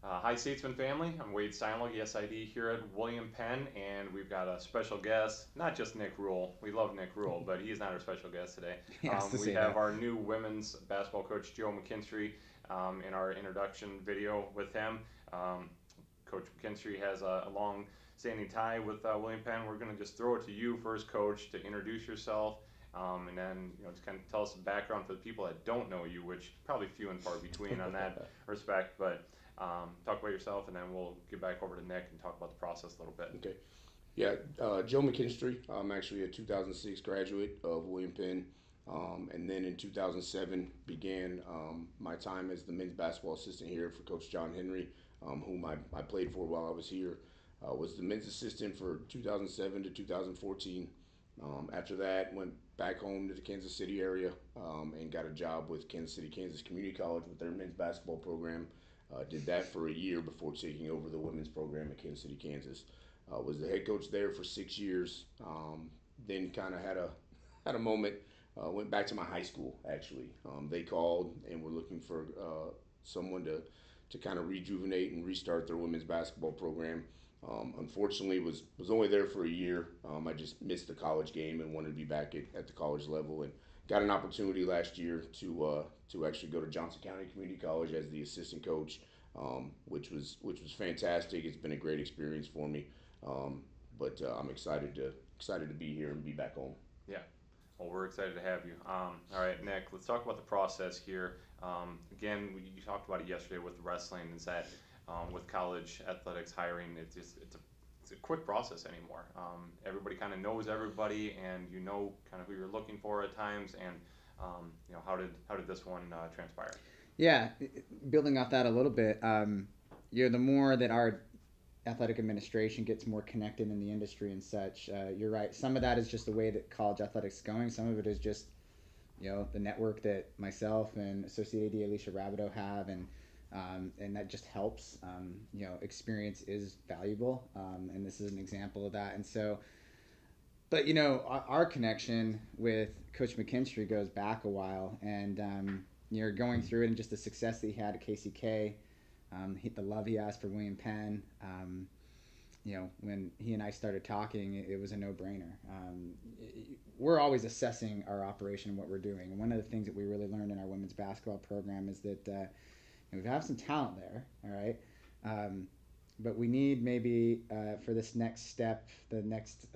Hi, Statesmen family. I'm Wade Steinleg, SID here at William Penn, and we've got a special guest, not just Nick Rule. We love Nick Rule, but he's not our special guest today. He has to We say have that. our new women's basketball coach, Joe McKinstry, in our introduction video with him. Coach McKinstry has a long standing tie with William Penn. We're going to just throw it to you first, Coach, to introduce yourself. And then, just kind of tell us the background for the people that don't know you, which probably few and far between on that respect. But talk about yourself, and then we'll get back over to Nick and talk about the process a little bit. Okay. Yeah, Joe McKinstry. I'm actually a 2006 graduate of William Penn. And then in 2007 began my time as the men's basketball assistant here for Coach John Henry, whom I played for while I was here. Was the men's assistant for 2007 to 2014. After that, went back home to the Kansas City area and got a job with Kansas City, Kansas Community College with their men's basketball program. Did that for a year before taking over the women's program at Kansas City, Kansas. Was the head coach there for 6 years. Then kind of had a moment. Went back to my high school actually. They called and were looking for someone to kind of rejuvenate and restart their women's basketball program. Unfortunately, was only there for a year. I just missed the college game and wanted to be back at the college level, and got an opportunity last year to actually go to Johnson County Community College as the assistant coach, which was fantastic. It's been a great experience for me, but I'm excited to be here and be back home. Yeah. Well, we're excited to have you. All right, Nick, let's talk about the process here. Again, you talked about it yesterday with wrestling, is that with college athletics hiring, it's a quick process anymore. Everybody kind of knows everybody, and you know kind of who you're looking for at times. And how did this one transpire? Yeah, building off that a little bit, the more that our athletic administration gets more connected in the industry and such, you're right. Some of that is just the way that college athletics is going. Some of it is just, the network that myself and Associate AD Alicia Rabideau have, and that just helps. Experience is valuable, and this is an example of that. And so, but our connection with Coach McKinstry goes back a while, and you're going through it and just the success that he had at KCK, the love he has for William Penn. When he and I started talking, it was a no-brainer. We're always assessing our operation and what we're doing. And one of the things that we really learned in our women's basketball program is that we have some talent there, all right? But we need maybe for this next step, the next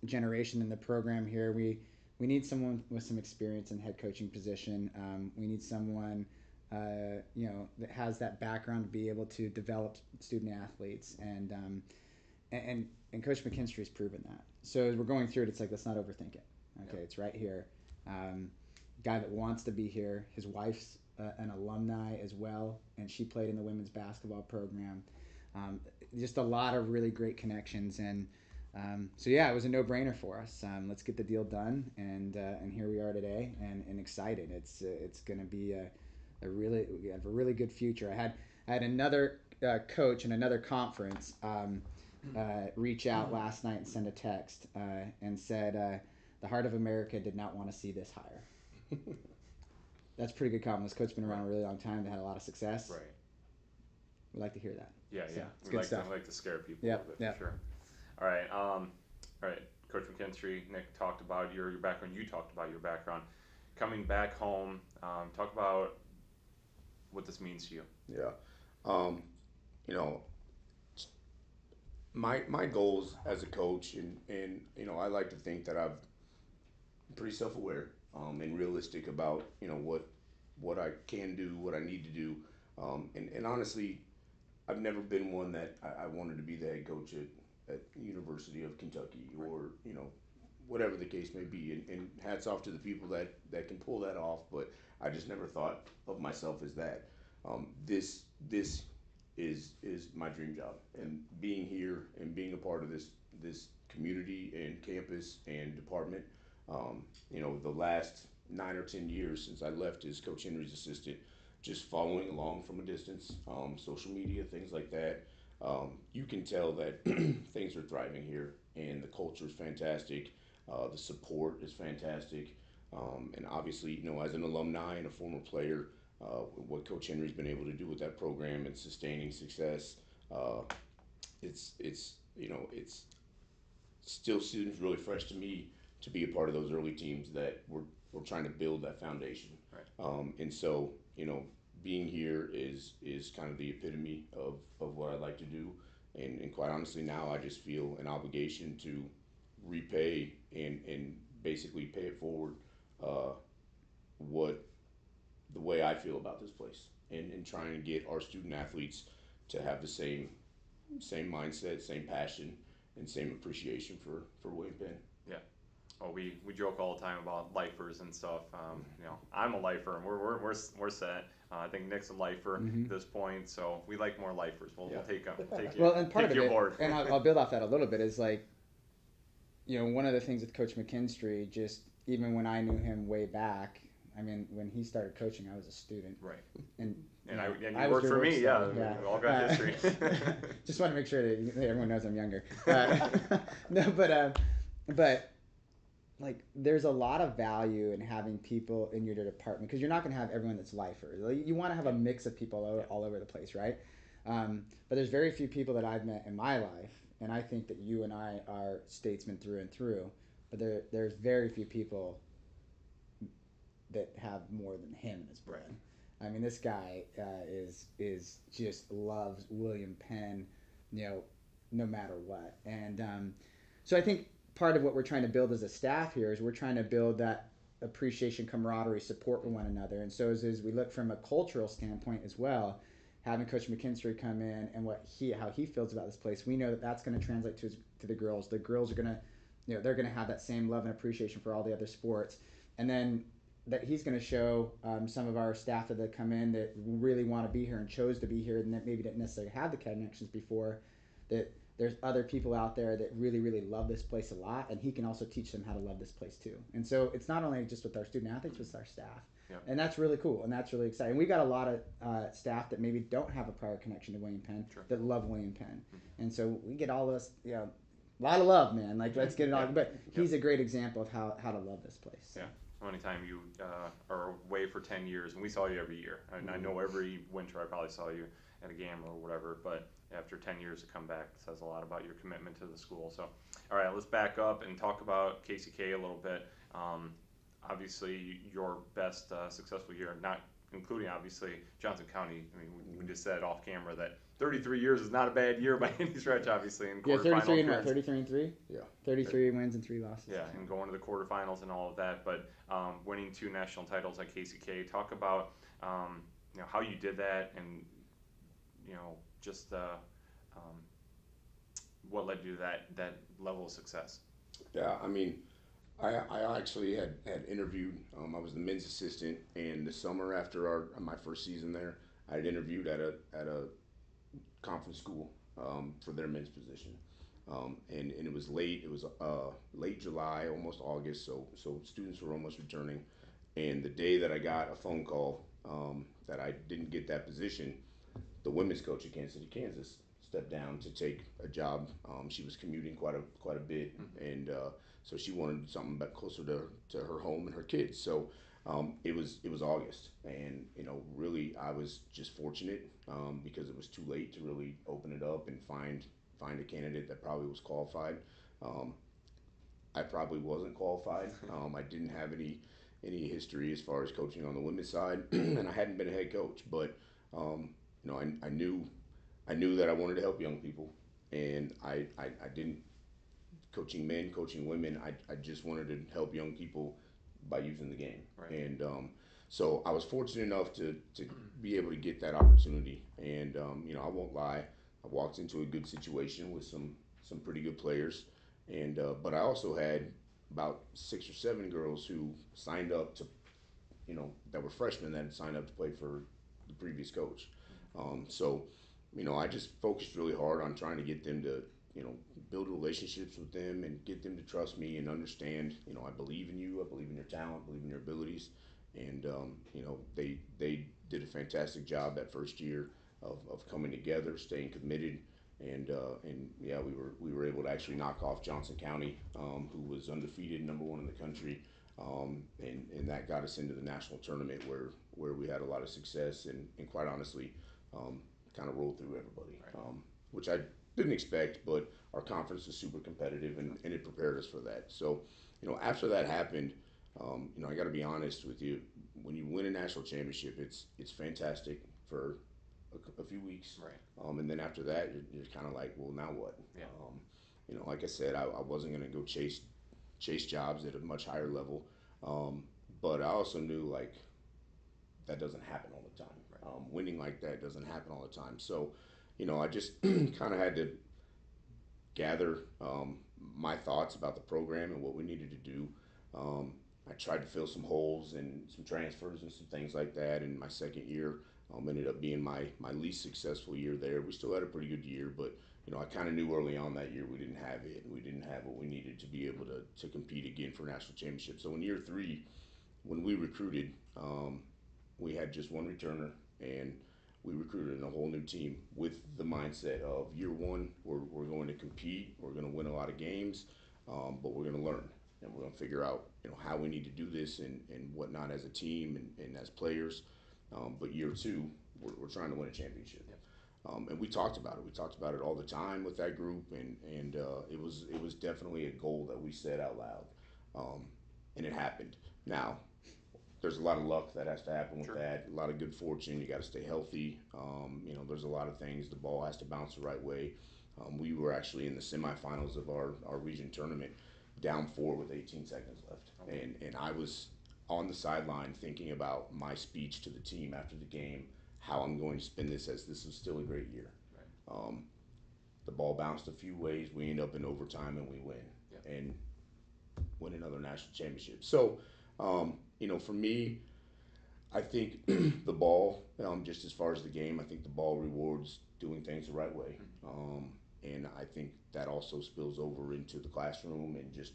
generation in the program here, we need someone with some experience in head coaching position. We need someone that has that background to be able to develop student athletes, and Coach McKinstry's proven that. So as we're going through it, it's like, let's not overthink it. Okay, It's right here. Guy that wants to be here. His wife's an alumni as well, and she played in the women's basketball program. Just a lot of really great connections, and so yeah, it was a no-brainer for us. Let's get the deal done, and here we are today, and excited. It's going to be we have a really good future. I had another coach in another conference reach out last night and send a text and said the Heart of America did not want to see this hire. That's a pretty good compliment. This coach's been around a really long time. They had a lot of success. Right. We like to hear that. Yeah, So, yeah. it's We good like stuff. to, like to scare people Yep, a little bit yep. for sure. All right. Coach McKinstry, Nick talked about your background. You talked about your background. Coming back home, talk about what this means to you. Yeah. Um, you know, my goals as a coach, and I like to think that I'm pretty self-aware and realistic about what I can do, what I need to do, and honestly, I've never been one that I wanted to be the head coach at University of Kentucky, or whatever the case may be, and hats off to the people that can pull that off, but I just never thought of myself as that. This is my dream job, and being here and being a part of this community and campus and department. The last 9 or 10 years since I left as Coach Henry's assistant, just following along from a distance, social media, things like that. You can tell that things are thriving here, and the culture is fantastic. The support is fantastic, and obviously, as an alumni and a former player, what Coach Henry's been able to do with that program and sustaining success. Uh, it's still seems really fresh to me to be a part of those early teams that we're trying to build that foundation. Right. And so being here is kind of the epitome of what I like to do. And quite honestly, now I just feel an obligation to repay and basically pay it forward. What the way I feel about this place, and trying to get our student athletes to have the same mindset, same passion, and same appreciation for William Penn. Yeah. Well, we joke all the time about lifers and stuff. I'm a lifer, and we're set. I think Nick's a lifer at this point, so we like more lifers. We'll take you. Well, and part take of you it, aboard. and I'll build off that a little bit, is like, one of the things with Coach McKinstry, just even when I knew him way back, I mean, when he started coaching, I was a student. Right. And you worked for me, yeah. We all got history. Just want to make sure that everyone knows I'm younger. No, but like, there's a lot of value in having people in your department, because you're not going to have everyone that's lifers. You want to have a mix of people all over the place, right? But there's very few people that I've met in my life, and I think that you and I are statesmen through and through, but there's very few people that have more than him in his brain. I mean, this guy is just loves William Penn, no matter what. And so I think part of what we're trying to build as a staff here is we're trying to build that appreciation, camaraderie, support for one another. And so as we look from a cultural standpoint as well, having Coach McKinstry come in and how he feels about this place, we know that that's going to translate to the girls. The girls are going to, they're going to have that same love and appreciation for all the other sports. And then that he's going to show some of our staff that come in that really want to be here and chose to be here, and that maybe didn't necessarily have the connections before, that there's other people out there that really, really love this place a lot, and he can also teach them how to love this place too. And so it's not only just with our student athletes, but with our staff. Yep. And that's really cool, and that's really exciting. We got a lot of staff that maybe don't have a prior connection to William Penn, that love William Penn. Mm-hmm. And so we get all this, a lot of love, man. Like, let's get it all. But he's a great example of how to love this place. Yeah. Anytime you are away for 10 years, and we saw you every year. I know every winter I probably saw you at a game or whatever, but after 10 years to come back says a lot about your commitment to the school. So, all right, let's back up and talk about KCK a little bit. Obviously, your best successful year, not including, obviously, Johnson County. I mean, we just said off camera that 33 years is not a bad year by any stretch, obviously. In 33 and what? 33 and 3? Yeah. 33 wins and 3 losses. Yeah, and going to the quarterfinals and all of that. But winning 2 national titles at KCK. Talk about how you did that, and just what led you to that level of success. Yeah, I mean, I actually had interviewed. I was the men's assistant, and the summer after my first season there, I had interviewed at a conference school for their men's position, and it was late. It was late July, almost August, so students were almost returning. And the day that I got a phone call that I didn't get that position, the women's coach at Kansas City, Kansas, stepped down to take a job. She was commuting quite a bit, and so she wanted something back closer to her home and her kids. So it was August, and really I was just fortunate because it was too late to really open it up and find a candidate that probably was qualified. I probably wasn't qualified. I didn't have any history as far as coaching on the women's side, and I hadn't been a head coach, but I knew that I wanted to help young people, and I didn't coaching men, coaching women. I just wanted to help young people by using the game. Right. And so I was fortunate enough to be able to get that opportunity. And I won't lie, I walked into a good situation with some pretty good players, and but I also had about 6 or 7 girls who signed up to, that were freshmen that had signed up to play for the previous coach. So I just focused really hard on trying to get them to, build relationships with them and get them to trust me and understand, I believe in you, I believe in your talent, believe in your abilities. And, they did a fantastic job that first year of coming together, staying committed. And yeah, we were able to actually knock off Johnson County, who was undefeated, #1 in the country. And that got us into the national tournament where we had a lot of success and quite honestly, kind of rolled through everybody, Right. which I didn't expect, but our conference is super competitive and it prepared us for that. So, after that happened, I got to be honest with you. When you win a national championship, it's fantastic for a few weeks, Right. and then after that, you're kind of like, well, now what? Yeah. Like I said, I wasn't gonna go chase jobs at a much higher level, um, but I also knew like that doesn't happen all the time. Right. Winning like that doesn't happen all the time. So, I just kind of had to gather my thoughts about the program and what we needed to do. I tried to fill some holes and some transfers and some things like that. In my second year, ended up being my least successful year there. We still had a pretty good year, but I kind of knew early on that year we didn't have it. We didn't have what we needed to be able to compete again for national championship. So in year three, when we recruited, we had just one returner and we recruited a whole new team with the mindset of year one, we're going to compete, we're going to win a lot of games, but we're going to learn and we're going to figure out how we need to do this and whatnot as a team and as players. But year two, we're trying to win a championship. Yep. And we talked about it. We talked about it all the time with that group, and it was definitely a goal that we said out loud, and it happened. Now, there's a lot of luck that has to happen with Sure. that. A lot of good fortune. You got to stay healthy. There's a lot of things. The ball has to bounce the right way. We were actually in the semifinals of our region tournament, down 4 with 18 seconds left, and I was on the sideline thinking about my speech to the team after the game, how I'm going to spin this as this is still a great year. Right. The ball bounced a few ways. We end up in overtime and we win, Yep. and win another national championship. So, for me, I think the ball, just as far as the game, I think the ball rewards doing things the right way. And I think that also spills over into the classroom and just,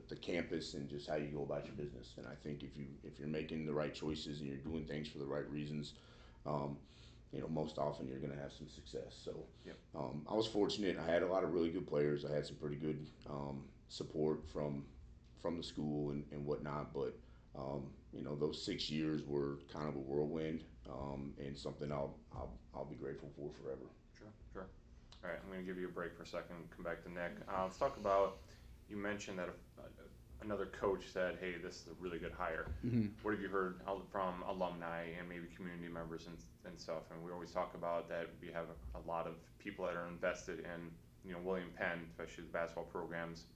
the campus and just how you go about your business. And I think if you're making the right choices and you're doing things for the right reasons, most often you're going to have some success. So, Yep. I was fortunate. I had a lot of really good players. I had some pretty good support from the school and whatnot. But those 6 years were kind of a whirlwind, and something I'll be grateful for forever. Sure, sure. All right, I'm going to give you a break for a second and come back to Nick. Let's talk about, you mentioned that another coach said, hey, this is a really good hire. Mm-hmm. What have you heard from alumni and maybe community members and stuff? And we always talk about that we have a lot of people that are invested in, William Penn, especially the basketball programs.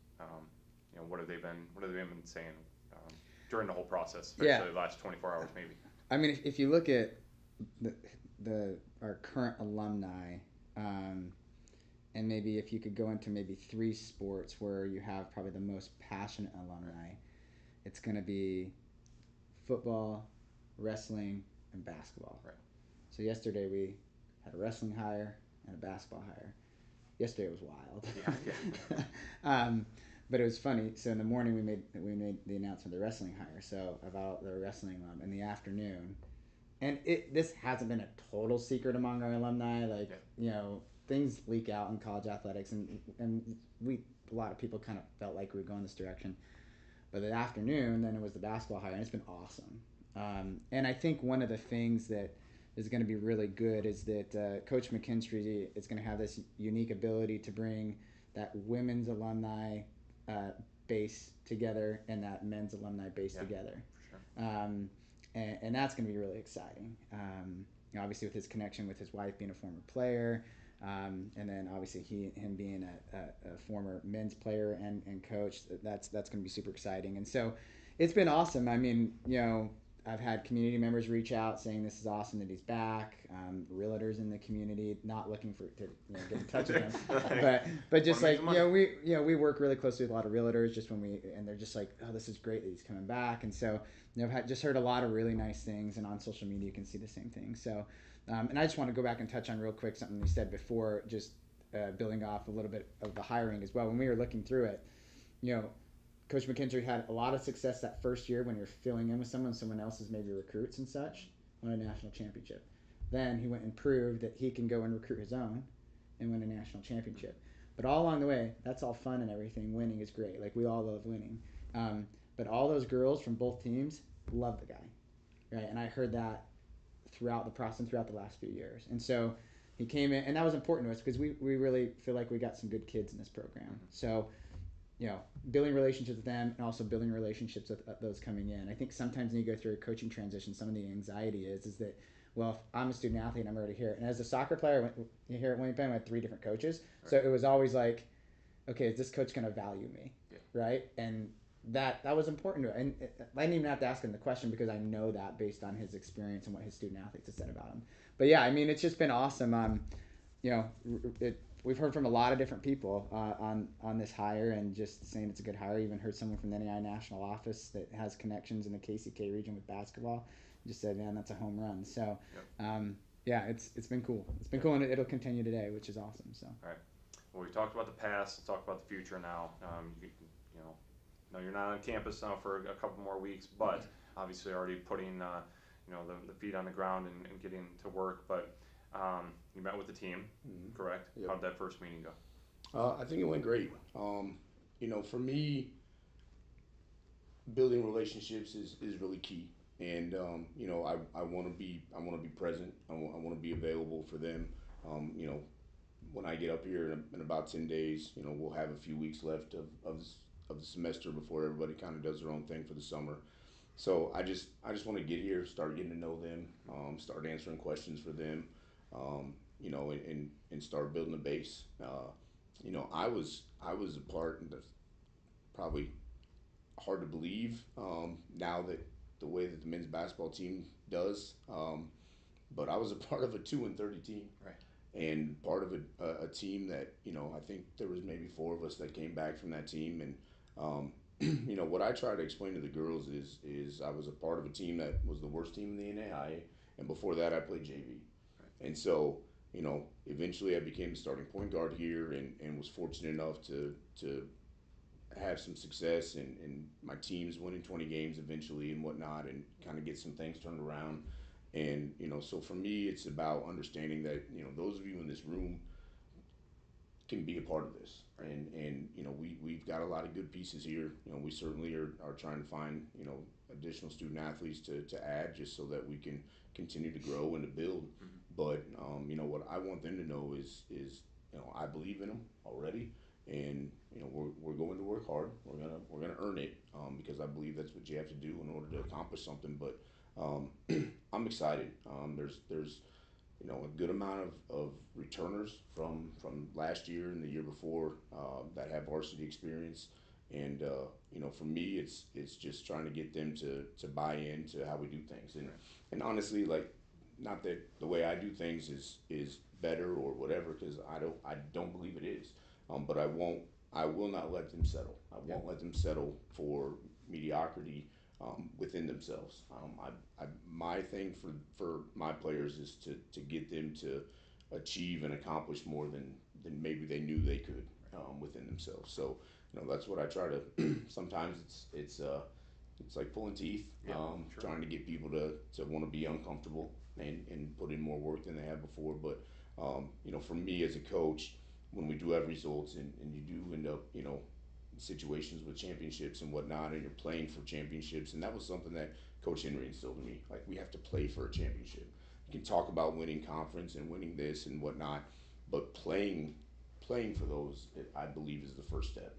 What have they been saying during the whole process, especially the last 24 hours maybe? I mean, if you look at our current alumni, and maybe if you could go into maybe 3 sports where you have probably the most passionate alumni, it's going to be football, wrestling, and basketball. Right. So yesterday we had a wrestling hire and a basketball hire. Yesterday was wild. Yeah. But it was funny. So in the morning we made the announcement of the wrestling hire. So about the wrestling alum in the afternoon, and this hasn't been a total secret among our alumni. Like things leak out in college athletics, and a lot of people kind of felt like we were going this direction. But the afternoon, then it was the basketball hire, and it's been awesome. And I think one of the things that is going to be really good is that Coach McKinstry is going to have this unique ability to bring that women's alumni base together and that men's alumni base together. For sure. And that's going to be really exciting. Obviously with his connection with his wife being a former player, and then obviously him being a former men's player and coach, that's going to be super exciting. And so it's been awesome. I mean, I've had community members reach out saying this is awesome that he's back. Realtors in the community not looking to get in touch with him, but just like we work really closely with a lot of realtors and they're just like, oh, this is great that he's coming back. And so I've just heard a lot of really nice things, and on social media you can see the same thing. So and I just want to go back and touch on real quick something you said before, just building off a little bit of the hiring as well. When we were looking through it, Coach McKinstry had a lot of success that first year when you're filling in with someone else's maybe recruits and such, won a national championship. Then he went and proved that he can go and recruit his own and win a national championship. But all along the way, that's all fun and everything. Winning is great. Like, we all love winning. but all those girls from both teams love the guy, right? And I heard that throughout the process, throughout the last few years. And so he came in, and that was important to us because we really feel like we got some good kids in this program. So, building relationships with them and also building relationships with those coming in. I think sometimes when you go through a coaching transition, some of the anxiety is that, well, if I'm a student athlete and I'm already here, and as a soccer player, here at William Penn, we had 3 different coaches. Right. So it was always like, okay, is this coach going to value me? Yeah. Right? And that was important to him. And I didn't even have to ask him the question because I know that based on his experience and what his student athletes have said about him. But yeah, I mean, it's just been awesome. We've heard from a lot of different people on this hire and just saying it's a good hire. Even heard someone from the NAI national office that has connections in the KCK region with basketball. Just said, man, that's a home run. So, yep. It's been cool. It's been cool, and it'll continue today, which is awesome. So. All right. Well, we've talked about the past. Let's talk about the future now. No, you're not on campus now for a couple more weeks, but obviously already putting the feet on the ground and getting to work. But you met with the team, correct? Yep. How did that first meeting go? I think it went great. For me, building relationships is really key, and I want to be present. I want to be available for them. When I get up here in about 10 days, we'll have a few weeks left of the semester before everybody kind of does their own thing for the summer. So I just want to get here, start getting to know them, start answering questions for them, and start building a base. I was a part, and that's probably hard to believe now that the way that the men's basketball team does, but I was a part of a 2-30 team. Right. And part of a team that, I think there was maybe 4 of us that came back from that team. And, what I try to explain to the girls is I was a part of a team that was the worst team in the NAIA. And before that, I played JV. Right. And so, eventually I became the starting point guard here and was fortunate enough to have some success and my team's winning 20 games eventually and whatnot and kind of get some things turned around. And, so for me, it's about understanding that, those of you in this room can be a part of this. And we've got a lot of good pieces here. We certainly are trying to find, additional student athletes to add just so that we can continue to grow and to build. Mm-hmm. But, what I want them to know is I believe in them already. And, we're going to work hard. We're gonna earn it because I believe that's what you have to do in order to accomplish something. But I'm excited. There's a good amount of returners from last year and the year before that have varsity experience, and for me it's just trying to get them to buy into how we do things, and honestly, like, not that the way I do things is better or whatever, because I don't believe it is, but I will not let them settle. I won't let them settle for mediocrity within themselves. My thing for my players is to get them to achieve and accomplish more than maybe they knew they could within themselves. So that's what I try to. Sometimes it's like pulling teeth, trying to get people to want to be uncomfortable and put in more work than they have before. But for me as a coach, when we do have results and you do end up situations with championships and whatnot, and you're playing for championships, and that was something that Coach Henry instilled in me. Like, we have to play for a championship. You can talk about winning conference and winning this and whatnot, but playing for those, I believe, is the first step,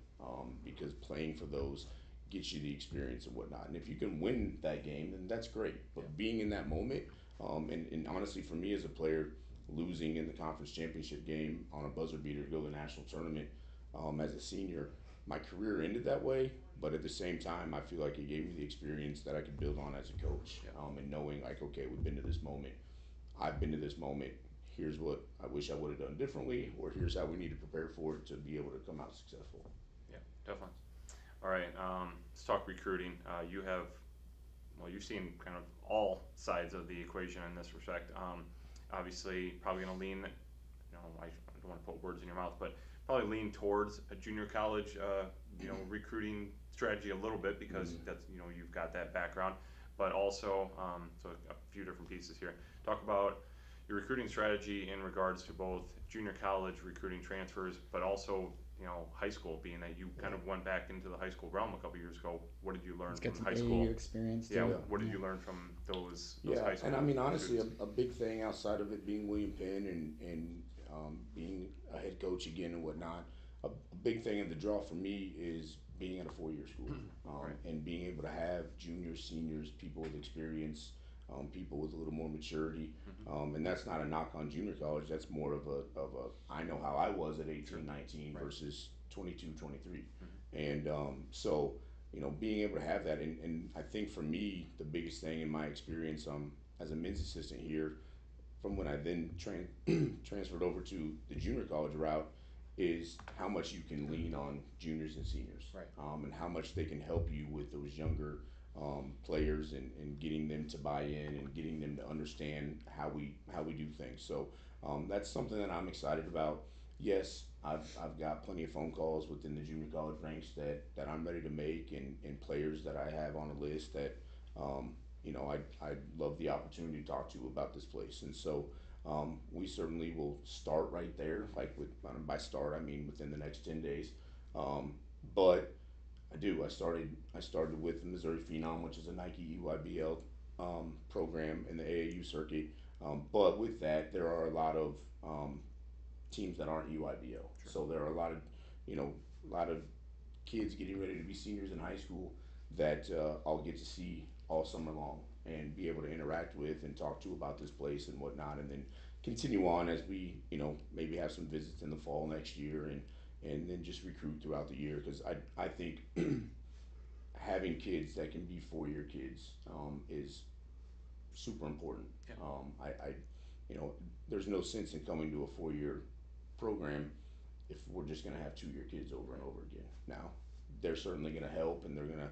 because playing for those gets you the experience and whatnot. And if you can win that game, then that's great. But being in that moment, and honestly, for me as a player, losing in the conference championship game on a buzzer beater to go to the national tournament as a senior, my career ended that way, but at the same time, I feel like it gave me the experience that I could build on as a coach, and knowing, like, okay, we've been to this moment, I've been to this moment, here's what I wish I would have done differently, or here's how we need to prepare for it to be able to come out successful. Yeah, definitely. All right, let's talk recruiting. You've seen kind of all sides of the equation in this respect. Obviously, probably going to lean, I don't want to put words in your mouth, but probably lean towards a junior college, recruiting strategy a little bit, because that's, you've got that background, but also, so a few different pieces here. Talk about your recruiting strategy in regards to both junior college recruiting transfers, but also high school, being that you kind of went back into the high school realm a couple years ago. What did you learn Let's get from some high school? AAU experience. Yeah, too. what did you learn from those Yeah, high school and I mean, honestly, students? a big thing outside of it being William Penn and being a head coach again and whatnot, a big thing of the draw for me is being at a four-year school Right. and being able to have juniors, seniors, people with experience, people with a little more maturity. And that's not a knock on junior college. That's more of a I know how I was at 18, 19 Right. versus 22, 23. And so being able to have that, and I think for me, the biggest thing in my experience as a men's assistant here, from when I then transferred over to the junior college route, is how much you can lean on juniors and seniors, Right. and how much they can help you with those younger players and getting them to buy in and getting them to understand how we do things. So that's something that I'm excited about. Yes, I've got plenty of phone calls within the junior college ranks that I'm ready to make, and players that I have on a list that I'd love the opportunity to talk to about this place. And so we certainly will start right there. Like by start, I mean within the next 10 days. But I started with the Missouri Phenom, which is a Nike EYBL program in the AAU circuit. But with that, there are a lot of teams that aren't EYBL. Sure. So there are a lot of kids getting ready to be seniors in high school that I'll get to see all summer long and be able to interact with and talk to about this place and whatnot, and then continue on as we maybe have some visits in the fall next year, and then just recruit throughout the year, because I think having kids that can be four-year kids is super important. Yeah. There's no sense in coming to a four-year program if we're just going to have two-year kids over and over again. Now, they're certainly going to help, and they're going to,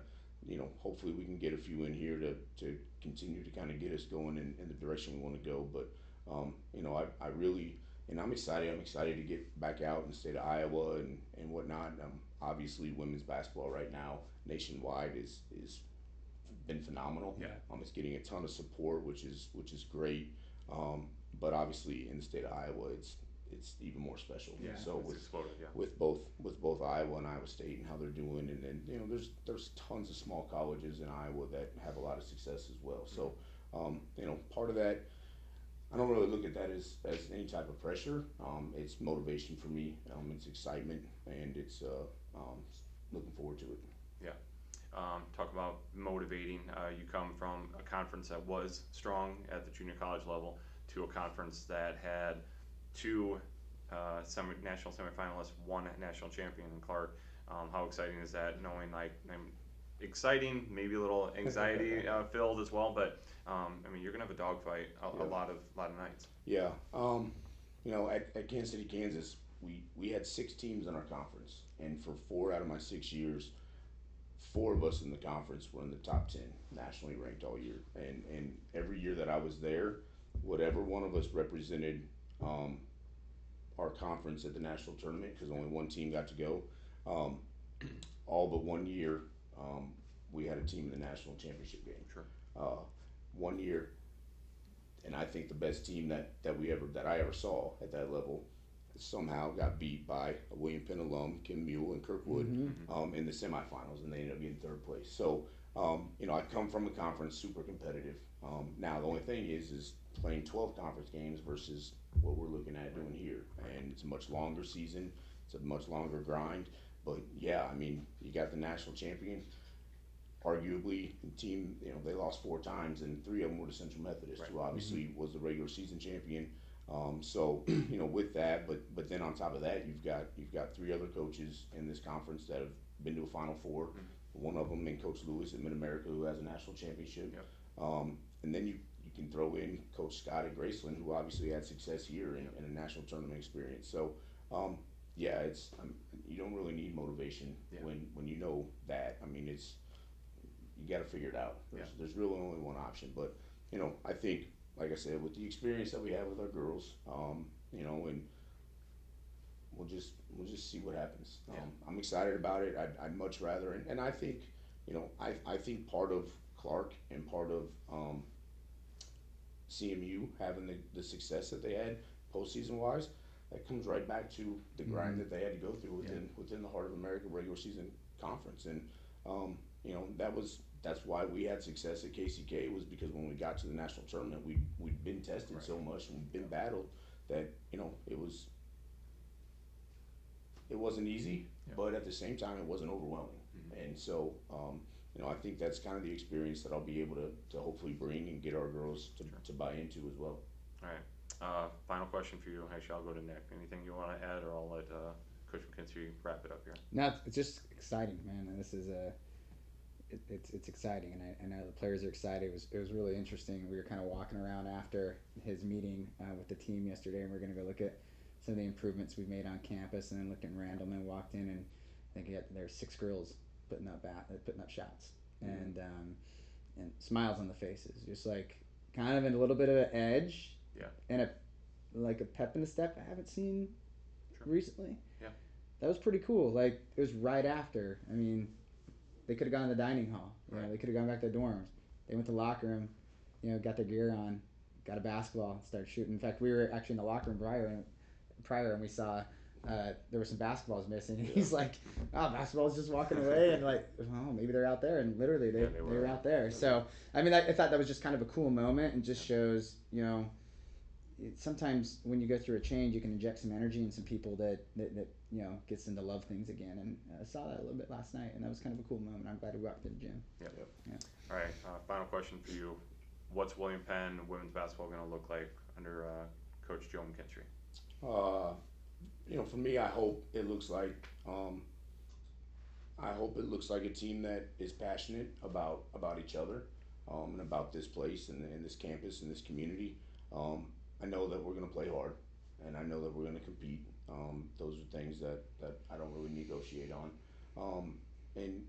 hopefully we can get a few in here to continue to kind of get us going in the direction we want to go. But, I really, and I'm excited. I'm excited to get back out in the state of Iowa and whatnot. Obviously, women's basketball right now nationwide is been phenomenal. Yeah. It's getting a ton of support, which is great. But obviously, in the state of Iowa, it's even more special. Yeah. So It's exploded. Yeah. with both Iowa and Iowa State and how they're doing, and then there's tons of small colleges in Iowa that have a lot of success as well. So part of that, I don't really look at that as any type of pressure. It's motivation for me. It's excitement, and it's looking forward to it. Yeah. Talk about motivating. You come from a conference that was strong at the junior college level to a conference that had two national semifinalists, one national champion in Clark. How exciting is that? Knowing exciting, maybe a little anxiety filled as well, but you're gonna have a dogfight a lot of nights. Yeah. At Kansas City, Kansas, we had 6 teams in our conference, and for 4 out of my 6 years, 4 of us in the conference were in the top 10 nationally ranked all year. And every year that I was there, whatever one of us represented our conference at the national tournament, because only one team got to go, all but 1 year we had a team in the national championship game. Sure. 1 year, and I think the best team that I ever saw at that level somehow got beat by a William Penn alum, Kim Mule and Kirkwood, in the semifinals, and they ended up getting 3rd place. So, I come from a conference super competitive. Now the only thing is playing 12 conference games versus what we're looking at doing here, and it's a much longer season. It's a much longer grind. But yeah, you got the national champion. Arguably, the team, they lost 4 times, and 3 of them were the Central Methodist, who obviously was the regular season champion. So with that, but then on top of that, you've got 3 other coaches in this conference that have been to a Final Four. One of them, and Coach Lewis at Mid America, who has a national championship. Yep. And then you can throw in Coach Scott at Graceland, who obviously had success here in a national tournament experience. So it's you don't really need motivation when you know that. And you got to figure it out. There's really only one option. But I think, like I said, with the experience that we have with our girls, and we'll just see what happens. I'm excited about it. I'd much rather, and I think, I think part of Clark and part of CMU having the success that they had postseason wise, that comes right back to the grind that they had to go through within the Heart of America regular season conference. And that's why we had success at KCK, was because when we got to the national tournament, we'd been tested so much and we'd been battled that it wasn't easy, but at the same time it wasn't overwhelming. And so I think that's kind of the experience that I'll be able to hopefully bring and get our girls to buy into as well. All right. Final question for you. Actually, I'll go to Nick. Anything you want to add, or I'll let Coach McKinstry wrap it up here? No, it's just exciting, man. And this is it's exciting, and I know the players are excited. It was really interesting. We were kind of walking around after his meeting with the team yesterday, and we're going to go look at some of the improvements we've made on campus, and then looked at Randleman, walked in, and I think there's 6 girls putting up shots, and smiles on the faces, just like kind of a little bit of an edge, and a pep in the step I haven't seen recently. Yeah, that was pretty cool. Like, it was right after. I mean, they could have gone to the dining hall. They could have gone back to their dorms. They went to the locker room, got their gear on, got a basketball, started shooting. In fact, we were actually in the locker room prior, and we saw there were some basketballs missing. And he's like, "Oh, basketball's just walking away," and like, "Oh, maybe they're out there." And literally, they were out there. So, I mean, I thought that was just kind of a cool moment, and just shows, sometimes when you go through a change, you can inject some energy in some people that gets them to love things again. And I saw that a little bit last night, and that was kind of a cool moment. I'm glad we walked to the gym. Yep. All right. Final question for you: what's William Penn women's basketball going to look like under Coach Joe McKinstry? For me, I hope it looks like a team that is passionate about each other, and about this place and this campus and this community. I know that we're going to play hard, and I know that we're going to compete. Those are things that I don't really negotiate on. And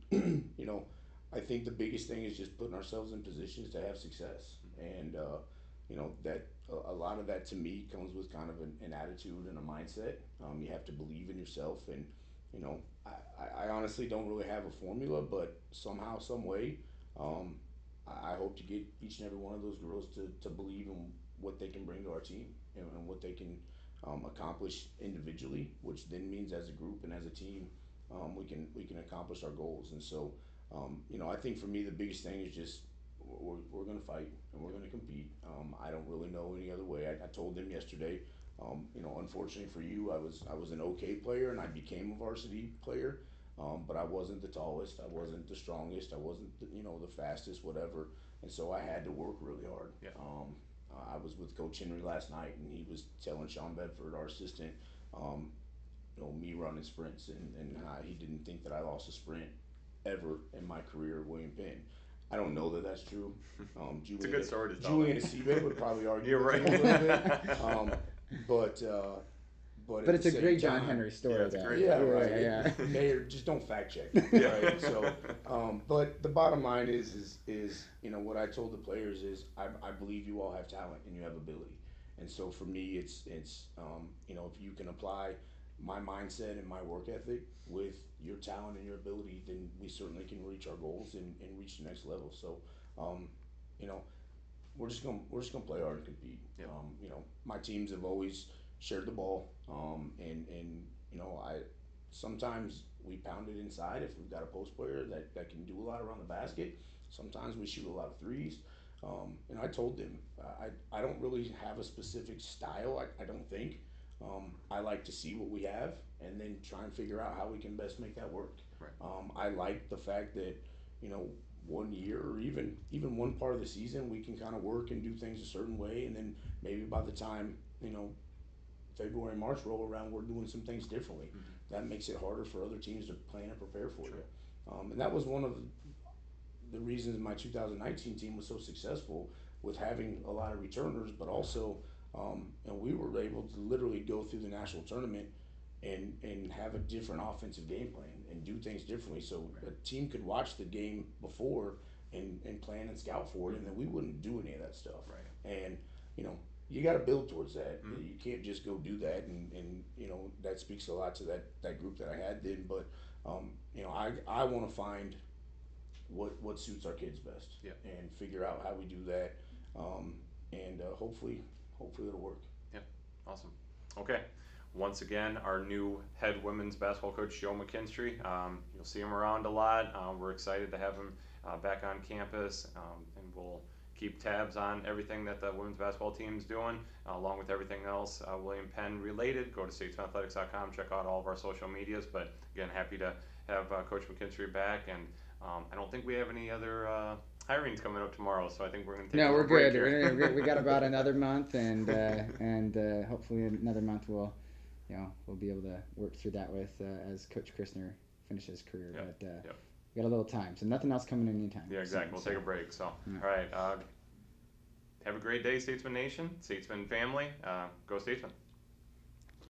I think the biggest thing is just putting ourselves in positions to have success. And that a lot of that to me comes with kind of an attitude and a mindset. You have to believe in yourself, and I honestly don't really have a formula, but somehow, some way, I hope to get each and every one of those girls to believe in what they can bring to our team, and what they can accomplish individually, which then means as a group and as a team, we can accomplish our goals. And so, I think for me the biggest thing is just we're going to fight and we're going to compete. I don't really know any other way. I told them yesterday, unfortunately for you, I was an okay player and I became a varsity player, but I wasn't the tallest, I wasn't the strongest, I wasn't the fastest, whatever. And so I had to work really hard. Yeah. I was with Coach Henry last night, and he was telling Sean Bedford, our assistant, me running sprints, and he didn't think that I lost a sprint ever in my career at William Penn. I don't know that that's true. It's a good story to tell. Julian Acebe would probably argue. You're right. A little bit. But it's a great John Henry story. Yeah, it's a great right. Mayor, just don't fact check. Right. So, but the bottom line is what I told the players is I believe you all have talent and you have ability, and so for me it's if you can apply my mindset and my work ethic with your talent and your ability, then we certainly can reach our goals and reach the next level. So, we're just gonna play hard and compete. Yep. My teams have always shared the ball, and I sometimes we pound it inside if we've got a post player that can do a lot around the basket. Sometimes we shoot a lot of threes. And I told them I don't really have a specific style. I don't think. I like to see what we have and then try and figure out how we can best make that work. Right. I like the fact that 1 year or even one part of the season we can kind of work and do things a certain way, and then maybe by the time February, March roll around, we're doing some things differently. Mm-hmm. That makes it harder for other teams to plan and prepare for you. And that was one of the reasons my 2019 team was so successful, with having a lot of returners, but also we were able to literally go through the national tournament and have a different offensive game plan and do things differently. So a team could watch the game before and plan and scout for it, and then we wouldn't do any of that stuff. Right. And you got to build towards that. Mm-hmm. You can't just go do that, and that speaks a lot to that group that I had then. But I want to find what suits our kids best, and figure out how we do that, and hopefully it'll work. Yep. Awesome. Okay. once again, our new head women's basketball coach, Joe McKinstry. You'll see him around a lot. We're excited to have him back on campus, and we'll keep tabs on everything that the women's basketball team's doing, along with everything else William Penn related. Go to statesmanathletics.com, check out all of our social medias. But again, happy to have Coach McKinstry back, and I don't think we have any other hiring's coming up tomorrow, so I think we're going to take a we're break good. here. We got about another month, and hopefully another month we'll be able to work through that with as Coach Christner finishes his career. Yep. But we got a little time, so nothing else coming in anytime. Yeah, exactly. We'll take a break. So, all right. Have a great day, Statesman Nation, Statesman family. Go Statesman.